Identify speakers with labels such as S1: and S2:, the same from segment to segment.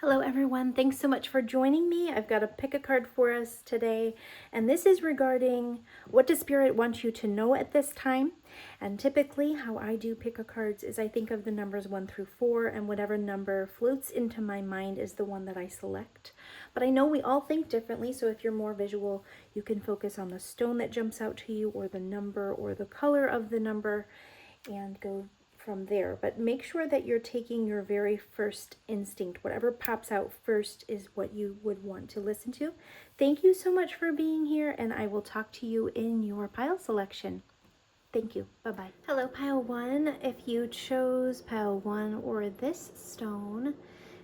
S1: Hello everyone, thanks so much for joining me. I've got a pick a card for us today, and this is regarding what does Spirit want you to know at this time. And typically how I do pick a cards is I think of the numbers 1 through 4, and whatever number floats into my mind is the one that I select. But I know we all think differently, so if you're more visual, you can focus on the stone that jumps out to you, or the number, or the color of the number, and go from there. But make sure that you're taking your very first instinct. Whatever pops out first is what you would want to listen to. Thank you so much for being here, and I will talk to you in your pile selection. Thank you. Bye-bye. Hello, pile 1. If you chose pile 1 or this stone,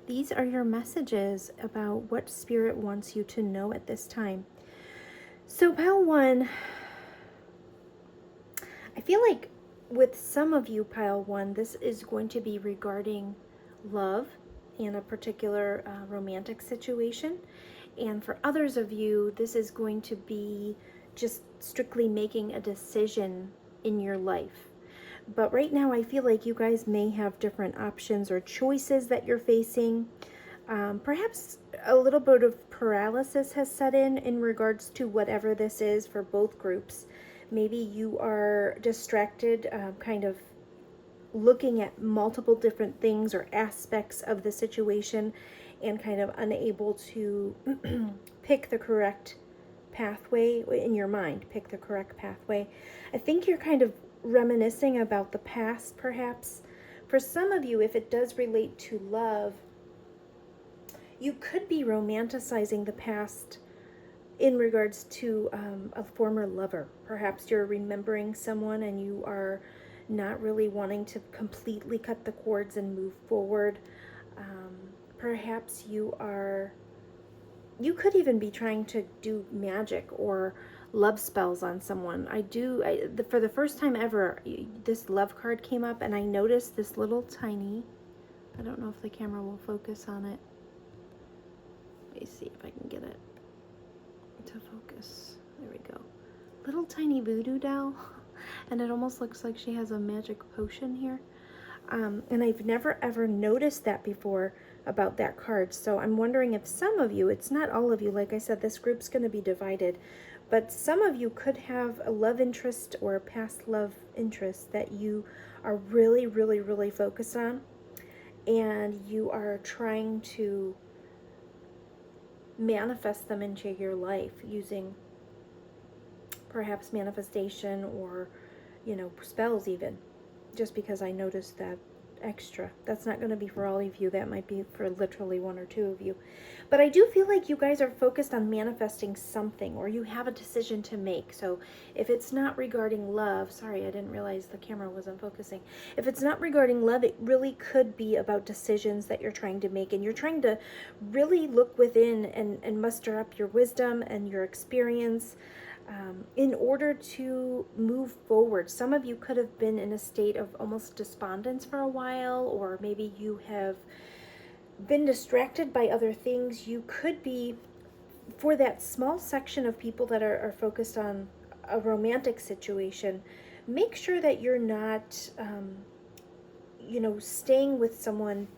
S1: these are your messages about what Spirit wants you to know at this time. So pile 1, I feel like with some of you, pile 1, this is going to be regarding love in a particular romantic situation. And for others of you, this is going to be just strictly making a decision in your life. But right now, I feel like you guys may have different options or choices that you're facing. Perhaps a little bit of paralysis has set in regards to whatever this is for both groups. Maybe you are distracted, kind of looking at multiple different things or aspects of the situation and kind of unable to pick the correct pathway in your mind, pick the correct pathway. I think you're kind of reminiscing about the past, perhaps. For some of you, if it does relate to love, you could be romanticizing the past in regards to a former lover. Perhaps you're remembering someone and you are not really wanting to completely cut the cords and move forward. Perhaps you could even be trying to do magic or love spells on someone. For the first time ever, this love card came up and I noticed this little tiny, I don't know if the camera will focus on it. Let me see if I can get it to focus. There we go. Little tiny voodoo doll, and it almost looks like she has a magic potion here. And I've never ever noticed that before about that card. So I'm wondering if some of you, it's not all of you, like I said, this group's going to be divided, but some of you could have a love interest or a past love interest that you are really, really, really focused on, and you are trying to manifest them into your life using perhaps manifestation or, spells even, just because I noticed that extra. That's not going to be for all of you. That might be for literally 1 or 2 of you. But I do feel like you guys are focused on manifesting something, or you have a decision to make. So if it's not regarding love, sorry, I didn't realize the camera wasn't focusing. If it's not regarding love, it really could be about decisions that you're trying to make, and you're trying to really look within and muster up your wisdom and your experience in order to move forward. Some of you could have been in a state of almost despondence for a while, or maybe you have been distracted by other things. You could be, for that small section of people that are focused on a romantic situation, make sure that you're not, staying with someone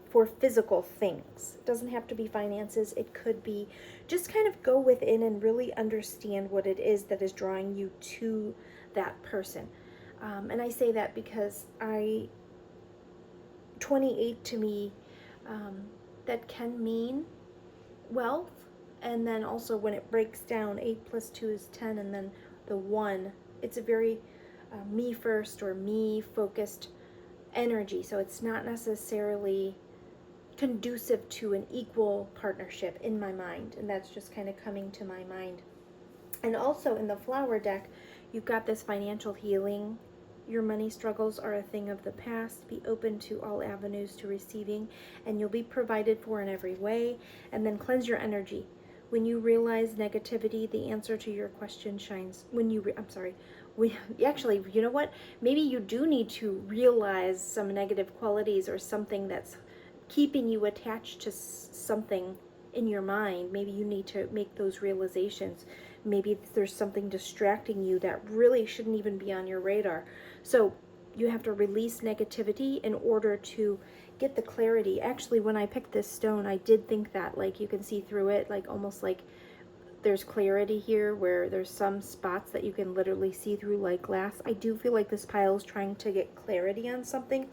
S1: for physical things. It doesn't have to be finances. It could be just kind of go within and really understand what it is that is drawing you to that person. And I say that because 28 to me, that can mean wealth. And then also when it breaks down, 8 plus 2 is 10. And then the 1, it's a very me first or me focused energy. So it's not necessarily conducive to an equal partnership in my mind, and that's just kind of coming to my mind. And also in the flower deck, you've got this financial healing. Your money struggles are a thing of the past. Be open to all avenues to receiving, and you'll be provided for in every way. And then cleanse your energy. When you realize negativity, the answer to your question shines. Actually, you know what? Maybe you do need to realize some negative qualities or something that's keeping you attached to something in your mind. Maybe you need to make those realizations. Maybe there's something distracting you that really shouldn't even be on your radar. So you have to release negativity in order to get the clarity. Actually, when I picked this stone, I did think that, like, you can see through it, like almost like there's clarity here where there's some spots that you can literally see through like glass. I do feel like this pile is trying to get clarity on something,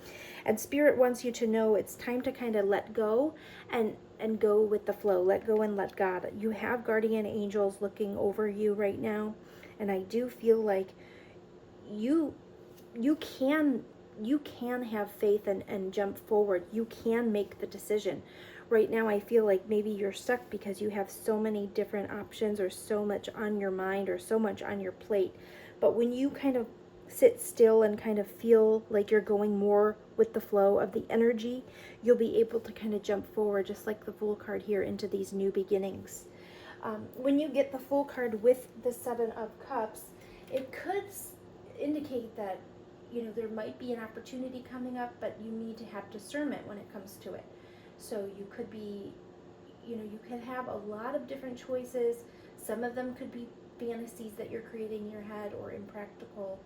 S1: and Spirit wants you to know it's time to kind of let go and go with the flow. Let go and let God. You have guardian angels looking over you right now, and I do feel like you you can have faith and jump forward. You can make the decision. Right now I feel like maybe you're stuck because you have so many different options, or so much on your mind, or so much on your plate. But when you kind of sit still and kind of feel like you're going more with the flow of the energy, you'll be able to kind of jump forward, just like the Fool card here, into these new beginnings. When you get the Fool card with the Seven of Cups, it could indicate that, you know, there might be an opportunity coming up, but you need to have discernment when it comes to it. So you could be, you know, you could have a lot of different choices. Some of them could be fantasies that you're creating in your head, or impractical.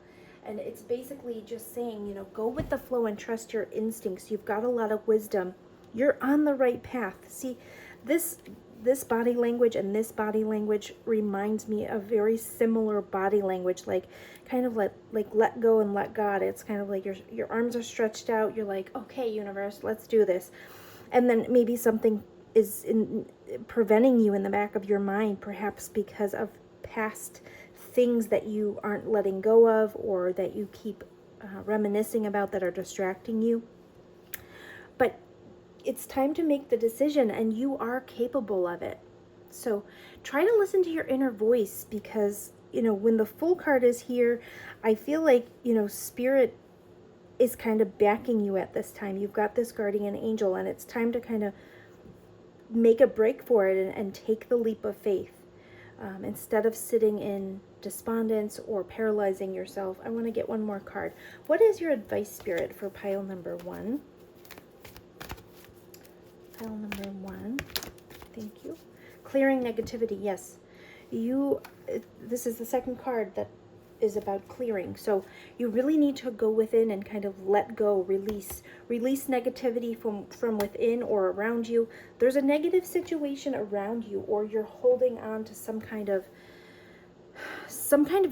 S1: And it's basically just saying, you know, go with the flow and trust your instincts. You've got a lot of wisdom. You're on the right path. See, this body language and this body language reminds me of very similar body language, like kind of like let go and let God. It's kind of like your arms are stretched out. You're like, okay, universe, let's do this. And then maybe something is preventing you in the back of your mind, perhaps because of past things that you aren't letting go of, or that you keep reminiscing about, that are distracting you. But it's time to make the decision, and you are capable of it. So try to listen to your inner voice, because, you know, when the Fool card is here, I feel like, you know, Spirit is kind of backing you at this time. You've got this guardian angel, and it's time to kind of make a break for it and take the leap of faith. Instead of sitting in despondence or paralyzing yourself. I want to get one more card. What is your advice, Spirit, for pile number 1? Pile number 1. Thank you. Clearing negativity. Yes. This is the second card that is about clearing. So you really need to go within and kind of let go, release negativity from within or around you. There's a negative situation around you, or you're holding on to some kind of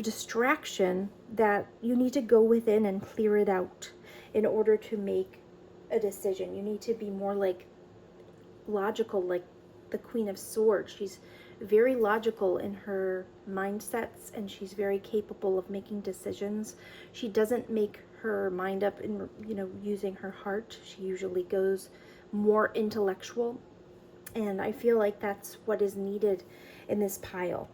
S1: distraction that you need to go within and clear it out in order to make a decision. You need to be more like logical, like the Queen of Swords. She's very logical in her mindsets, and she's very capable of making decisions. She doesn't make her mind up in, you know, using her heart. She usually goes more intellectual, and I feel like that's what is needed in this pile.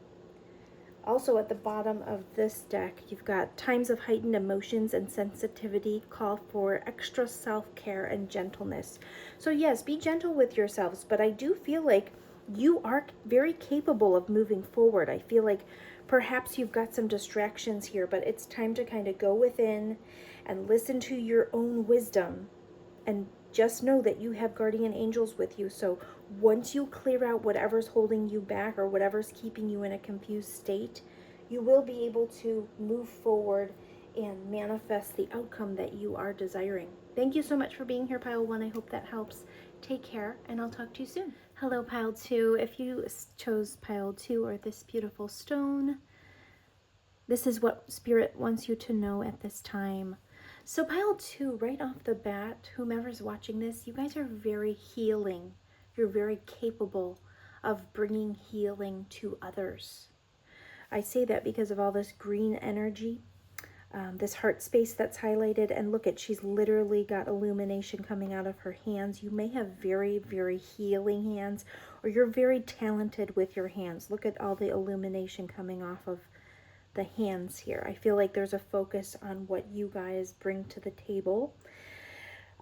S1: Also, at the bottom of this deck, you've got times of heightened emotions and sensitivity call for extra self-care and gentleness. So yes, be gentle with yourselves, but I do feel like you are very capable of moving forward. I feel like perhaps you've got some distractions here, but it's time to kind of go within and listen to your own wisdom, and just know that you have guardian angels with you. So once you clear out whatever's holding you back, or whatever's keeping you in a confused state, you will be able to move forward and manifest the outcome that you are desiring. Thank you so much for being here, Pile 1. I hope that helps. Take care, and I'll talk to you soon. Hello, Pile 2. If you chose Pile 2, or this beautiful stone, this is what Spirit wants you to know at this time. So pile 2, right off the bat, whomever's watching this, you guys are very healing. You're very capable of bringing healing to others. I say that because of all this green energy, this heart space that's highlighted, and look at, she's literally got illumination coming out of her hands. You may have very, very healing hands, or you're very talented with your hands. Look at all the illumination coming off of the hands here. I feel like there's a focus on what you guys bring to the table.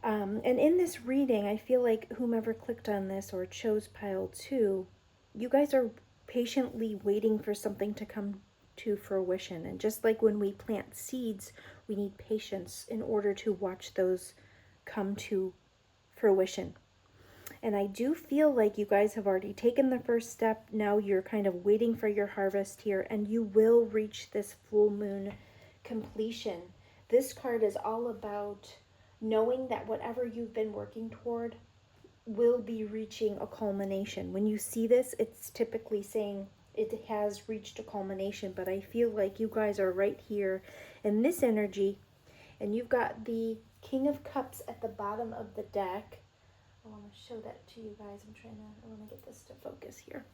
S1: And in this reading, I feel like whomever clicked on this or chose pile 2, you guys are patiently waiting for something to come to fruition. And just like when we plant seeds, we need patience in order to watch those come to fruition. And I do feel like you guys have already taken the first step. Now you're kind of waiting for your harvest here, and you will reach this full moon completion. This card is all about knowing that whatever you've been working toward will be reaching a culmination. When you see this, it's typically saying it has reached a culmination, but I feel like you guys are right here in this energy, and you've got the King of Cups at the bottom of the deck. I want to show that to you guys. I want to get this to focus here.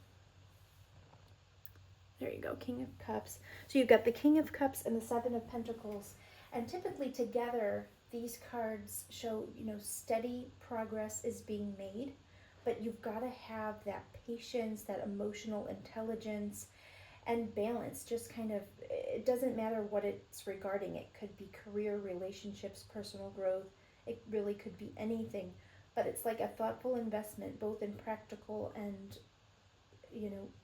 S1: There you go, King of Cups. So you've got the King of Cups and the Seven of Pentacles. And typically together, these cards show, steady progress is being made. But you've got to have that patience, that emotional intelligence, and balance. Just kind of, it doesn't matter what it's regarding. It could be career, relationships, personal growth. It really could be anything. But it's like a thoughtful investment, both in practical and,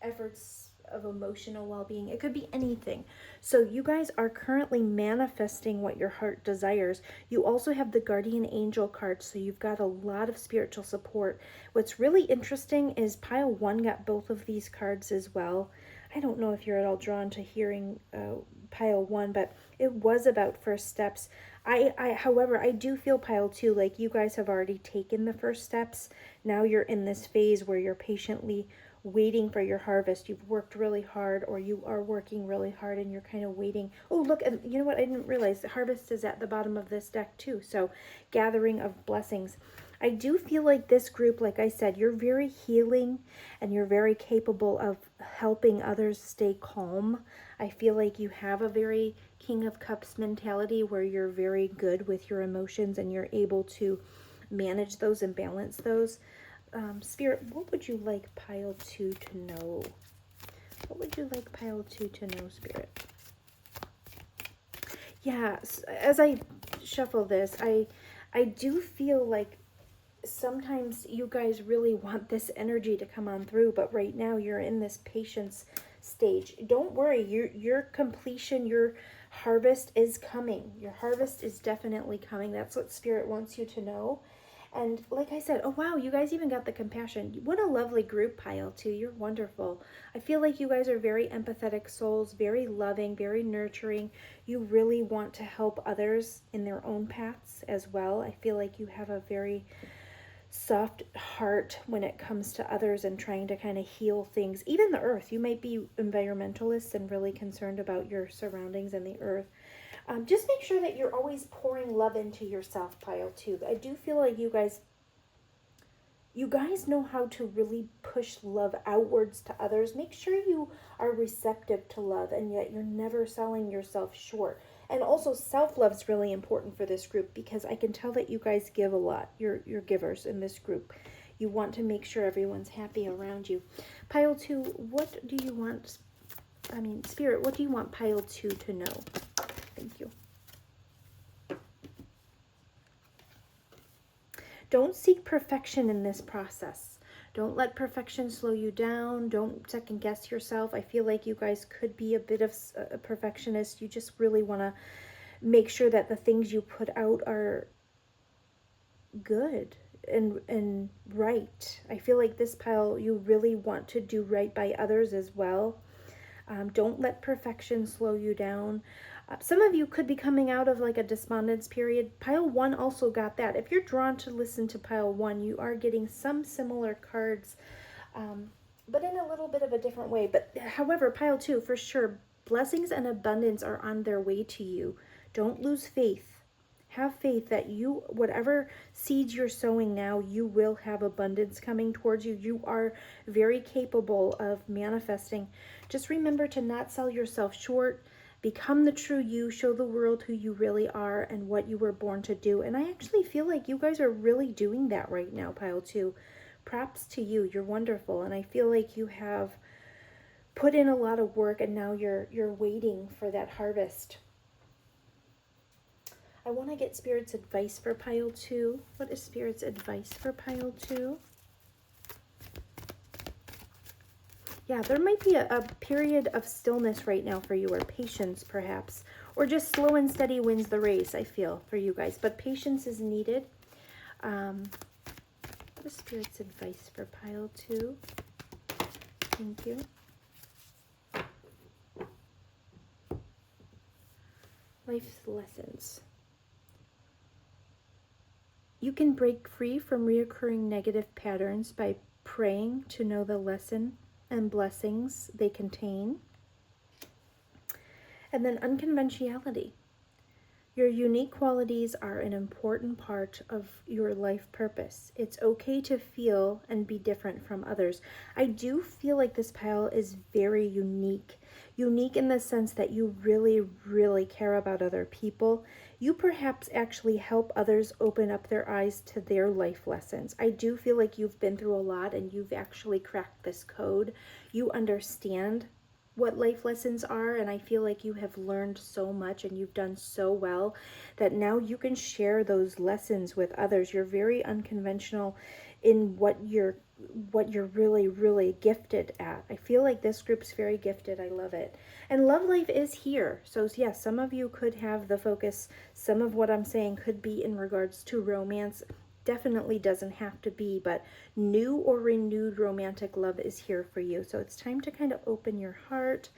S1: efforts of emotional well-being. It could be anything. So you guys are currently manifesting what your heart desires. You also have the guardian angel card, so you've got a lot of spiritual support. What's really interesting is pile 1 got both of these cards as well. I don't know if you're at all drawn to hearing pile 1, but it was about first steps. However, I do feel pile 2, like you guys have already taken the first steps. Now you're in this phase where you're patiently waiting for your harvest. You've worked really hard, or you are working really hard, and you're kind of waiting. Oh, look, and you know what? I didn't realize the harvest is at the bottom of this deck too. So gathering of blessings. I do feel like this group, like I said, you're very healing and you're very capable of helping others stay calm. I feel like you have a very King of Cups mentality where you're very good with your emotions and you're able to manage those and balance those. Spirit, what would you like pile 2 to know? What would you like pile 2 to know, Spirit? Yeah, as I shuffle this, I do feel like sometimes you guys really want this energy to come on through, but right now you're in this patience stage. Don't worry, your completion, your harvest is coming. Your harvest is definitely coming. That's what Spirit wants you to know. And like I said, oh wow, you guys even got the compassion. What a lovely group, pile 2. You're wonderful. I feel like you guys are very empathetic souls, very loving, very nurturing. You really want to help others in their own paths as well. I feel like you have a very soft heart when it comes to others and trying to kind of heal things. Even the earth. You might be environmentalists and really concerned about your surroundings and the earth. Just make sure that you're always pouring love into yourself, pile 2. I do feel like you guys know how to really push love outwards to others. Make sure you are receptive to love and yet you're never selling yourself short. And also self-love is really important for this group because I can tell that you guys give a lot. You're givers in this group. You want to make sure everyone's happy around you. Pile 2, what do you want? Spirit, what do you want pile 2 to know? Thank you. Don't seek perfection in this process. Don't let perfection slow you down. Don't second guess yourself. I feel like you guys could be a bit of a perfectionist. You just really want to make sure that the things you put out are good and right. I feel like this pile, you really want to do right by others as well. Don't let perfection slow you down. Some of you could be coming out of like a despondence period. Pile 1 also got that. If you're drawn to listen to pile 1, you are getting some similar cards, but in a little bit of a different way. But however, pile 2, for sure, blessings and abundance are on their way to you. Don't lose faith. Have faith that you, whatever seeds you're sowing now, you will have abundance coming towards you. You are very capable of manifesting. Just remember to not sell yourself short. Become the true you. Show the world who you really are and what you were born to do. And I actually feel like you guys are really doing that right now, pile 2. Props to you. You're wonderful. And I feel like you have put in a lot of work and now you're waiting for that harvest. I want to get Spirit's advice for pile 2. What is Spirit's advice for pile 2? Yeah, there might be a period of stillness right now for you, or patience perhaps, or just slow and steady wins the race, I feel, for you guys. But patience is needed. What is Spirit's advice for pile 2? Thank you. Life's lessons. You can break free from reoccurring negative patterns by praying to know the lesson and blessings they contain. And then unconventionality. Your unique qualities are an important part of your life purpose. It's okay to feel and be different from others. I do feel like this pile is very unique. Unique in the sense that you really, really care about other people. You perhaps actually help others open up their eyes to their life lessons. I do feel like you've been through a lot and you've actually cracked this code. You understand what life lessons are, and I feel like you have learned so much and you've done so well that now you can share those lessons with others. You're very unconventional in what you're really, really gifted at. I feel like this group's very gifted. I love it. And love life is here. So yes, some of you could have the focus. Some of what I'm saying could be in regards to romance. Definitely doesn't have to be, but new or renewed romantic love is here for you. So it's time to kind of open your heart.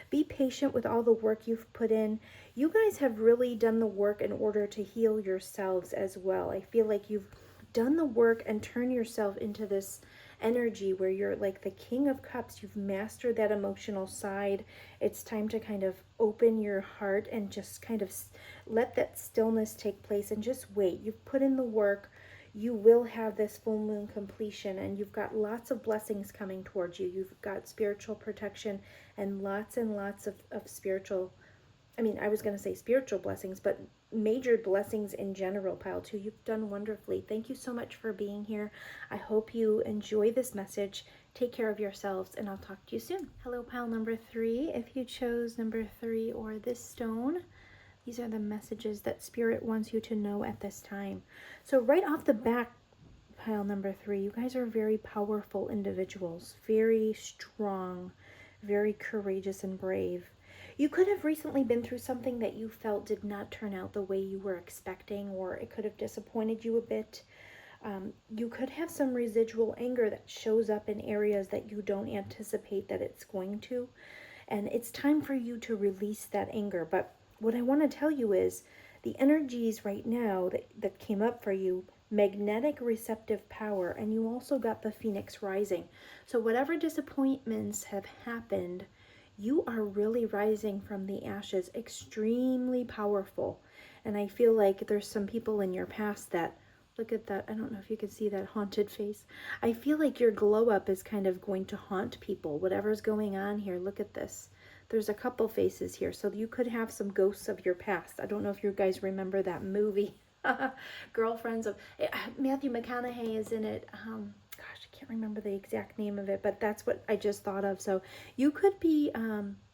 S1: Be patient with all the work you've put in. You guys have really done the work in order to heal yourselves as well. I feel like you've done the work and turn yourself into this energy where you're like the King of Cups. You've mastered that emotional side. It's time to kind of open your heart and just kind of let that stillness take place and just wait. You've put in the work. You will have this full moon completion, and you've got lots of blessings coming towards you. You've got spiritual protection and lots of spiritual, I was going to say spiritual blessings, but major blessings in general, pile 2. You've done wonderfully. Thank you so much for being here. I hope you enjoy this message. Take care of yourselves, and I'll talk to you soon. Hello, pile number 3. If you chose number 3 or this stone, these are the messages that Spirit wants you to know at this time. So right off the bat, pile number 3, you guys are very powerful individuals, very strong, very courageous and brave. You could have recently been through something that you felt did not turn out the way you were expecting, or it could have disappointed you a bit. You could have some residual anger that shows up in areas that you don't anticipate that it's going to. And it's time for you to release that anger. But what I want to tell you is the energies right now that came up for you, magnetic receptive power, and you also got the Phoenix rising. So whatever disappointments have happened, you are really rising from the ashes, extremely powerful. And I feel like there's some people in your past that, look at that, I don't know if you can see that haunted face. I feel like your glow up is kind of going to haunt people. Whatever's going on here, look at this. There's a couple faces here, so you could have some ghosts of your past. I don't know if you guys remember that movie, Girlfriends of, Matthew McConaughey is in it. Gosh, I can't remember the exact name of it, but that's what I just thought of. So you could be,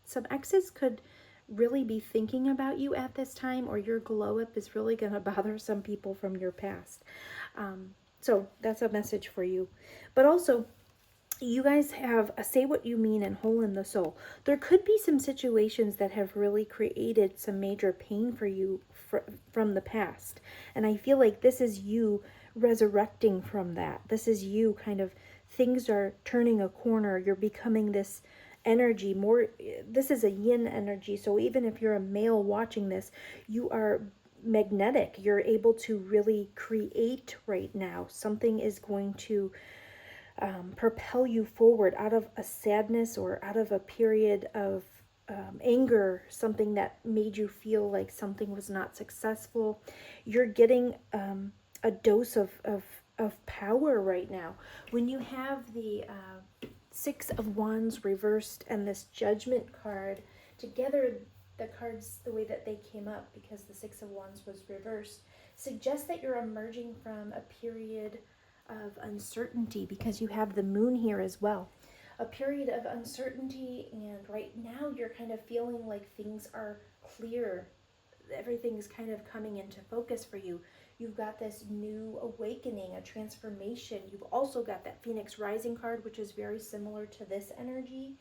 S1: some exes could really be thinking about you at this time, or your glow up is really going to bother some people from your past. So that's a message for you. But also, you guys have a say what you mean and hole in the soul. There could be some situations that have really created some major pain for you from the past. And I feel like this is you resurrecting from that. This is you kind of, things are turning a corner. You're becoming this energy more. This is a yin energy. So even if you're a male watching this, you are magnetic. You're able to really create right now. Something is going to propel you forward out of a sadness or out of a period of anger, something that made you feel like something was not successful. You're getting a dose of power right now. When you have the Six of Wands reversed and this Judgment card together, the cards, the way that they came up, because the Six of Wands was reversed, suggests that you're emerging from a period of uncertainty, because you have the moon here as well. A period of uncertainty, and right now you're kind of feeling like things are clear. Everything's kind of coming into focus for you. You've got this new awakening, a transformation. You've also got that Phoenix Rising card, which is very similar to this energy.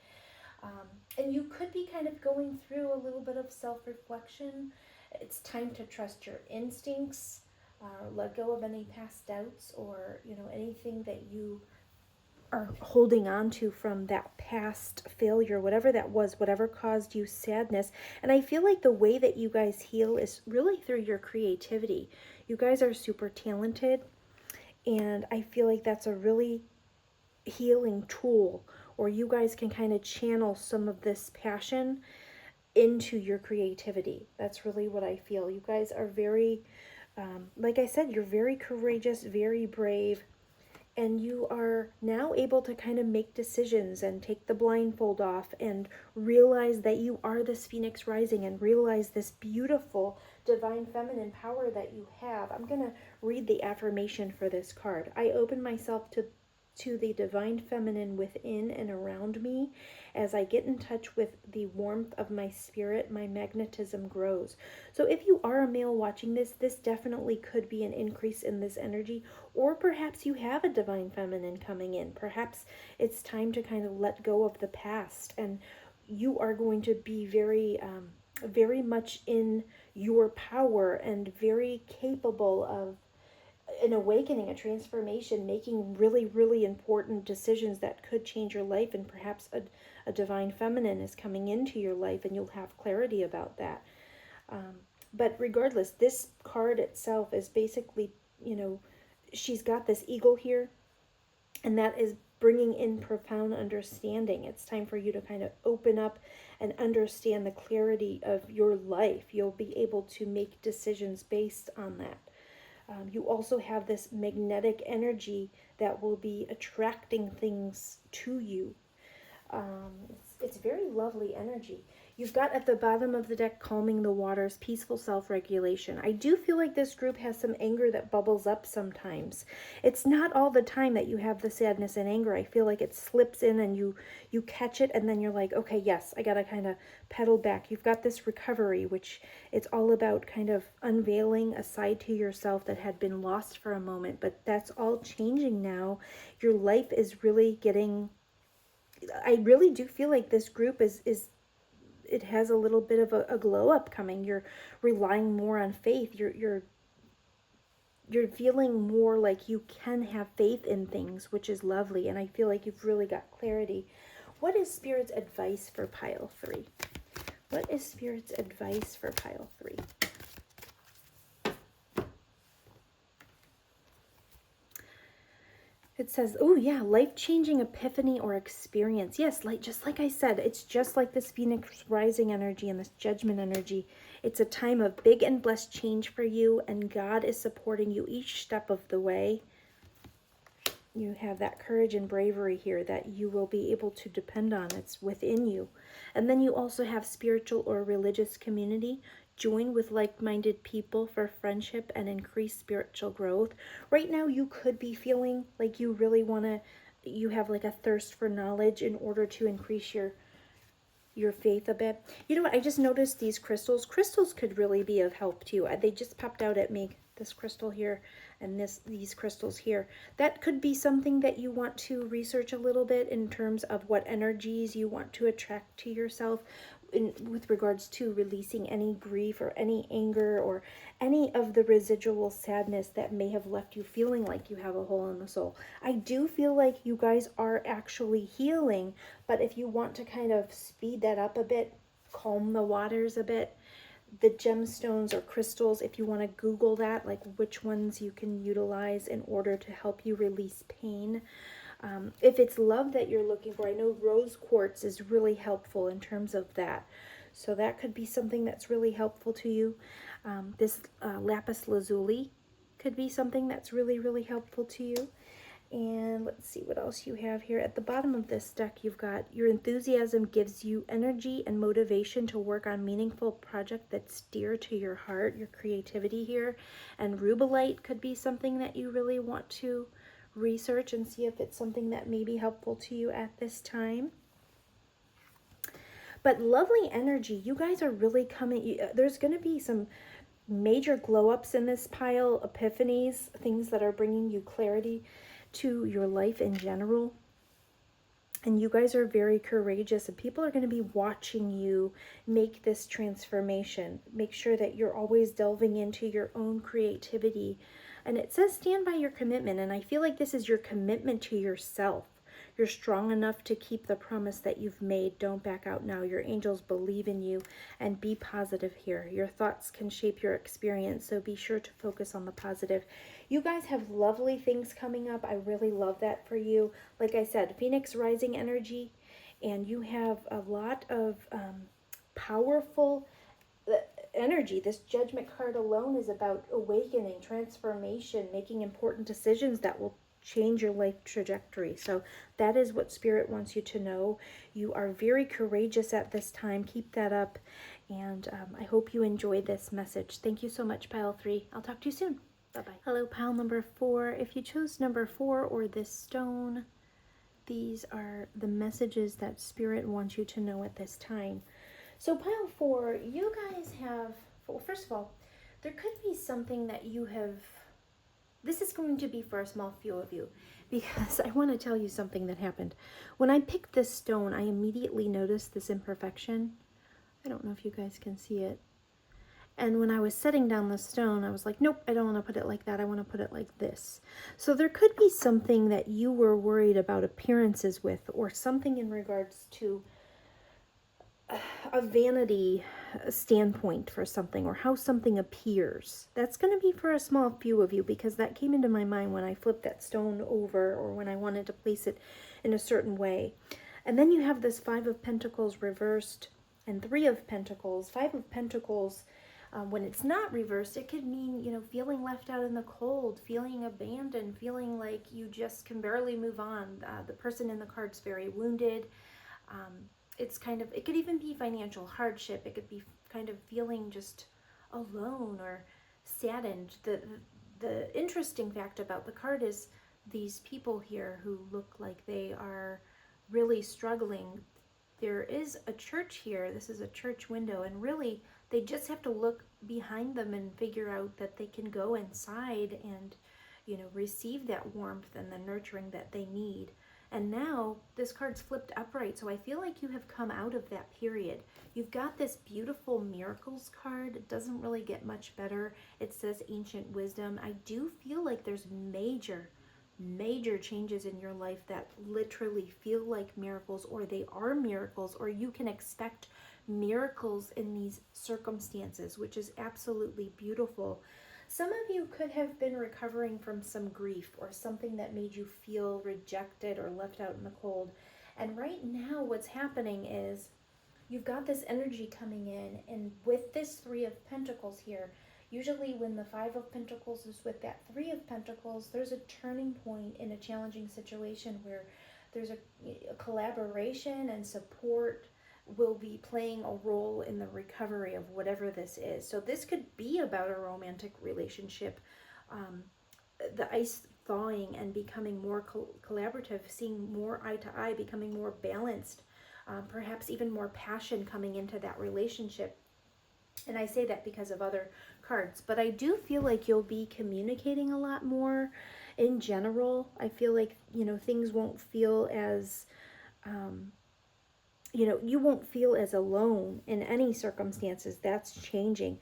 S1: And you could be kind of going through a little bit of self-reflection. It's time to trust your instincts. Let go of any past doubts, or anything that you are holding on to from that past failure, whatever that was, whatever caused you sadness. And I feel like the way that you guys heal is really through your creativity. You guys are super talented, and I feel like that's a really healing tool, or you guys can kind of channel some of this passion into your creativity. That's really what I feel. You guys are very, like I said, you're very courageous, very brave, and you are now able to kind of make decisions and take the blindfold off and realize that you are this phoenix rising, and realize this beautiful divine feminine power that you have. I'm going to read the affirmation for this card. I open myself to the divine feminine within and around me. As I get in touch with the warmth of my spirit, my magnetism grows. So if you are a male watching this, this definitely could be an increase in this energy, or perhaps you have a divine feminine coming in. Perhaps it's time to kind of let go of the past, and you are going to be very much in your power and very capable of an awakening, a transformation, making really, really important decisions that could change your life. And perhaps a divine feminine is coming into your life, and you'll have clarity about that. But regardless, this card itself is basically, she's got this eagle here, and that is bringing in profound understanding. It's time for you to kind of open up and understand the clarity of your life. You'll be able to make decisions based on that. You also have this magnetic energy that will be attracting things to you. It's very lovely energy. You've got at the bottom of the deck, calming the waters, peaceful self-regulation. I do feel like this group has some anger that bubbles up sometimes. It's not all the time that you have the sadness and anger. I feel like it slips in, and you catch it, and then you're like, okay, yes, I got to kind of pedal back. You've got this recovery, which it's all about kind of unveiling a side to yourself that had been lost for a moment, but that's all changing now. Your life is really getting... I really do feel like this group is it has a little bit of a glow up coming. You're relying more on faith. You're feeling more like you can have faith in things, which is lovely. And I feel like you've really got clarity. What is Spirit's advice for pile 3? What is Spirit's advice for pile 3? It says, oh yeah, life-changing epiphany or experience. Yes, just like I said, it's just like this Phoenix rising energy and this judgment energy. It's a time of big and blessed change for you, and God is supporting you each step of the way. You have that courage and bravery here that you will be able to depend on. It's within you. And then you also have spiritual or religious community. Join with like-minded people for friendship and increased spiritual growth. Right now, you could be feeling like you really you have like a thirst for knowledge in order to increase your faith a bit. You know what? I just noticed these crystals. Crystals could really be of help to you. They just popped out at me. This crystal here and these crystals here. That could be something that you want to research a little bit in terms of what energies you want to attract to yourself with regards to releasing any grief or any anger or any of the residual sadness that may have left you feeling like you have a hole in the soul. I do feel like you guys are actually healing, but if you want to kind of speed that up a bit, calm the waters a bit, the gemstones or crystals, if you want to Google that, like which ones you can utilize in order to help you release pain. If it's love that you're looking for, I know rose quartz is really helpful in terms of that. So that could be something that's really helpful to you. This lapis lazuli could be something that's really, really helpful to you. And let's see what else you have here. At the bottom of this deck, you've got your enthusiasm gives you energy and motivation to work on meaningful project that's dear to your heart, your creativity here. And rubellite could be something that you really want to research and see if it's something that may be helpful to you at this time. But lovely energy. You guys are really coming. There's going to be some major glow-ups in this pile, epiphanies, things that are bringing you clarity to your life in general. And you guys are very courageous, and people are going to be watching you make this transformation. Make sure that you're always delving into your own creativity. And it says stand by your commitment, and I feel like this is your commitment to yourself. You're strong enough to keep the promise that you've made. Don't back out now. Your angels believe in you, and be positive here. Your thoughts can shape your experience, so be sure to focus on the positive. You guys have lovely things coming up. I really love that for you. Like I said, Phoenix rising energy, and you have a lot of powerful energy. This Judgment card alone is about awakening, transformation, making important decisions that will change your life trajectory. So that is what Spirit wants you to know. You are very courageous at this time. Keep that up. And I hope you enjoy this message. Thank you so much, Pile 3. I'll talk to you soon. Bye-bye. Hello, Pile number 4. If you chose number 4 or this stone, these are the messages that Spirit wants you to know at this time. So Pile 4, you guys have, well, first of all, there could be something that you have, this is going to be for a small few of you, because I want to tell you something that happened. When I picked this stone, I immediately noticed this imperfection. I don't know if you guys can see it. And when I was setting down the stone, I was like, nope, I don't want to put it like that. I want to put it like this. So there could be something that you were worried about appearances with, or something in regards to a vanity standpoint for something, or how something appears. That's going to be for a small few of you, because that came into my mind when I flipped that stone over, or when I wanted to place it in a certain way. And then you have this 5 of Pentacles reversed and 3 of Pentacles. 5 of Pentacles, when it's not reversed, it could mean, you know, feeling left out in the cold, feeling abandoned, feeling like you just can barely move on. The person in the card's very wounded. It's kind of, it could even be financial hardship. It could be kind of feeling just alone or saddened. The interesting fact about the card is these people here who look like they are really struggling. There is a church here. This is a church window, and really they just have to look behind them and figure out that they can go inside and, you know, receive that warmth and the nurturing that they need. And now this card's flipped upright, so I feel like you have come out of that period. You've got this beautiful miracles card. It doesn't really get much better. It says ancient wisdom. I do feel like there's major changes in your life that literally feel like miracles, or they are miracles, or you can expect miracles in these circumstances, which is absolutely beautiful. Some of you could have been recovering from some grief or something that made you feel rejected or left out in the cold. And right now what's happening is you've got this energy coming in, and with this 3 of Pentacles here, usually when the 5 of Pentacles is with that 3 of Pentacles, there's a turning point in a challenging situation where there's a collaboration and support will be playing a role in the recovery of whatever this is. So this could be about a romantic relationship, the ice thawing and becoming more collaborative, seeing more eye to eye, becoming more balanced, perhaps even more passion coming into that relationship. And I say that because of other cards, but I do feel like you'll be communicating a lot more in general. I feel like, you know, things won't feel as, you know, you won't feel as alone in any circumstances. That's changing.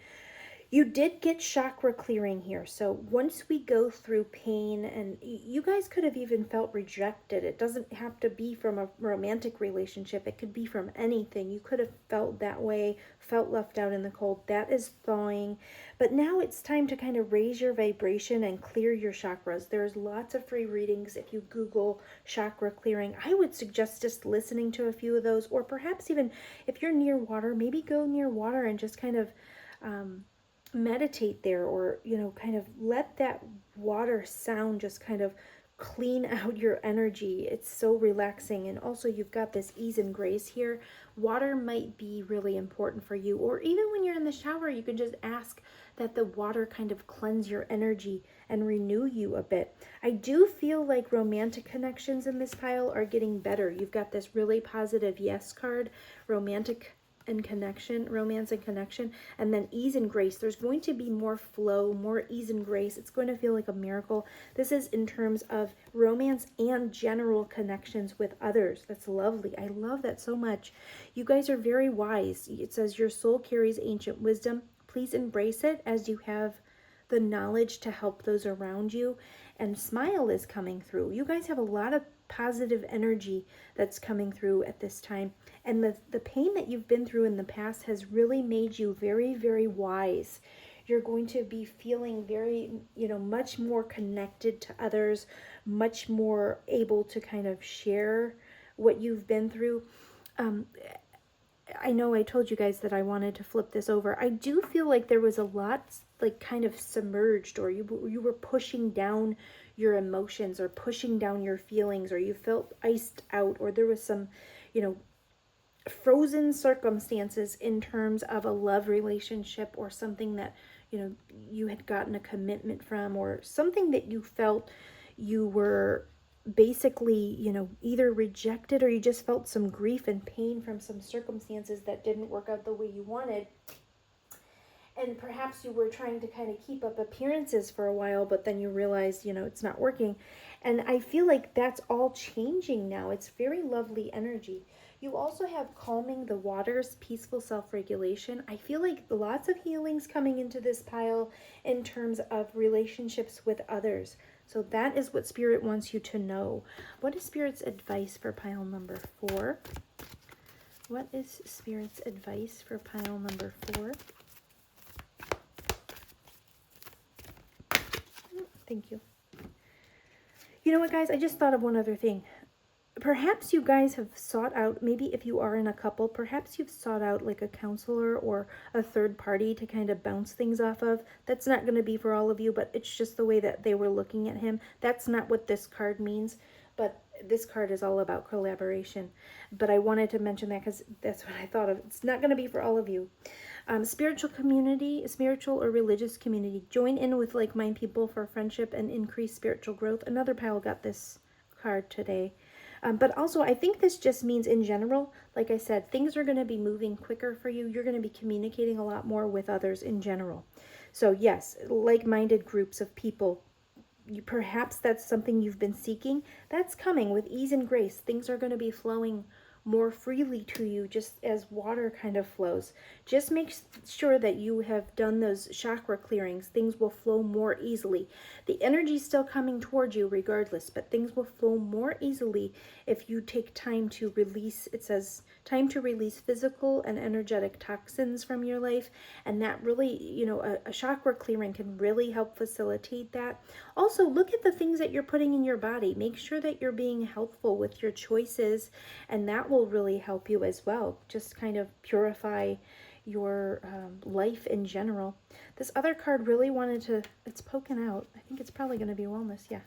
S1: You did get chakra clearing here. So once we go through pain, and you guys could have even felt rejected. It doesn't have to be from a romantic relationship. It could be from anything. You could have felt that way, felt left out in the cold. That is thawing. But now it's time to kind of raise your vibration and clear your chakras. There's lots of free readings. If you Google chakra clearing, I would suggest just listening to a few of those, or perhaps even if you're near water, maybe go near water and just kind of meditate there, or, you know, kind of let that water sound just kind of clean out your energy. It's so relaxing. And also you've got this ease and grace here. Water might be really important for you, or even when you're in the shower, you can just ask that the water kind of cleanse your energy and renew you a bit. I do feel like romantic connections in this pile are getting better. You've got this really positive yes card, romantic and connection, romance and connection, and then ease and grace. There's going to be more flow, more ease and grace. It's going to feel like a miracle. This is in terms of romance and general connections with others. That's lovely. I love that so much. You guys are very wise. It says your soul carries ancient wisdom. Please embrace it as you have the knowledge to help those around you. And smile is coming through. You guys have a lot of positive energy that's coming through at this time. And the pain that you've been through in the past has really made you very, very wise. You're going to be feeling very, much more connected to others, much more able to kind of share what you've been through. I know I told you guys that I wanted to flip this over. I do feel like there was a lot like kind of submerged, or you were pushing down your emotions or pushing down your feelings, or you felt iced out, or there was some, frozen circumstances in terms of a love relationship, or something that, you had gotten a commitment from, or something that you felt you were basically, either rejected, or you just felt some grief and pain from some circumstances that didn't work out the way you wanted. And perhaps you were trying to kind of keep up appearances for a while, but then you realized, it's not working. And I feel like that's all changing now. It's very lovely energy. You also have calming the waters, peaceful self-regulation. I feel like lots of healings coming into this pile in terms of relationships with others. So that is what Spirit wants you to know. What is Spirit's advice for pile number 4? What is Spirit's advice for pile number 4? Thank you. You know what, guys? I just thought of one other thing. Perhaps you guys have sought out, maybe if you are in a couple, perhaps you've sought out like a counselor or a third party to kind of bounce things off of. That's not going to be for all of you, but it's just the way that they were looking at him. That's not what this card means, but this card is all about collaboration. But I wanted to mention that because that's what I thought of. It's not going to be for all of you. Spiritual community, spiritual or religious community. Join in with like-minded people for friendship and increased spiritual growth. Another pile got this card today. But also, I think this just means in general, like I said, things are going to be moving quicker for you. You're going to be communicating a lot more with others in general. So yes, like-minded groups of people. Perhaps that's something you've been seeking. That's coming with ease and grace. Things are going to be flowing more freely to you, just as water kind of flows. Just make sure that you have done those chakra clearings. Things will flow more easily. The energy is still coming towards you regardless, but things will flow more easily if you take time to release. It says time to release physical and energetic toxins from your life, and that really, a chakra clearing can really help facilitate that. Also, look at the things that you're putting in your body. Make sure that you're being helpful with your choices, and that will really help you as well. Just kind of purify your life in general. This other card really wanted to, it's poking out. I think it's probably going to be wellness. Yeah,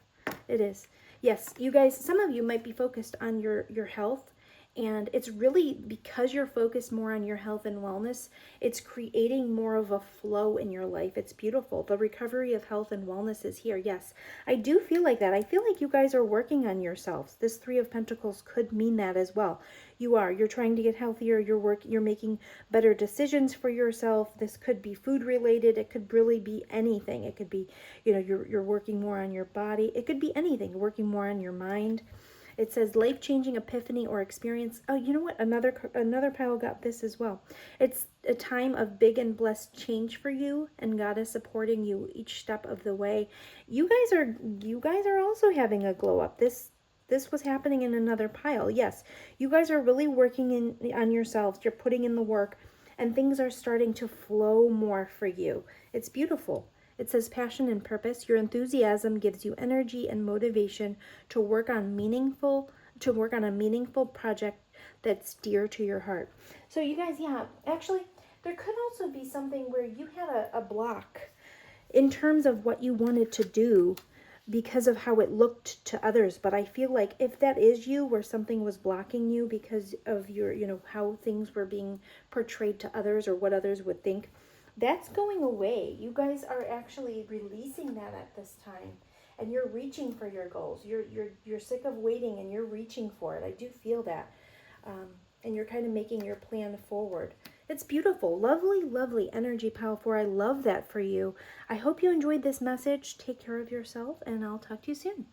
S1: it is. Yes, you guys, some of you might be focused on your health, and it's really because you're focused more on your health and wellness, it's creating more of a flow in your life. It's beautiful. The recovery of health and wellness is here. Yes, I do feel like that. I feel like you guys are working on yourselves. This Three of Pentacles could mean that as well. You're trying to get healthier. You're making better decisions for yourself. This could be food related. It could really be anything. It could be, you're working more on your body. It could be anything. You're working more on your mind. It says life-changing epiphany or experience. Oh, you know what? Another pile got this as well. It's a time of big and blessed change for you, and God is supporting you each step of the way. You guys are also having a glow up. This was happening in another pile. Yes, you guys are really working on yourselves. You're putting in the work, and things are starting to flow more for you. It's beautiful. It says passion and purpose. Your enthusiasm gives you energy and motivation to work on a meaningful project that's dear to your heart. So you guys, yeah, actually, there could also be something where you had a block in terms of what you wanted to do because of how it looked to others. But I feel like if that is you, where something was blocking you because of your, how things were being portrayed to others or what others would think, that's going away. You guys are actually releasing that at this time, and you're reaching for your goals. You're sick of waiting, and you're reaching for it. I do feel that, and you're kind of making your plan forward. It's beautiful, lovely, lovely energy, pile 4. I love that for you. I hope you enjoyed this message. Take care of yourself, and I'll talk to you soon.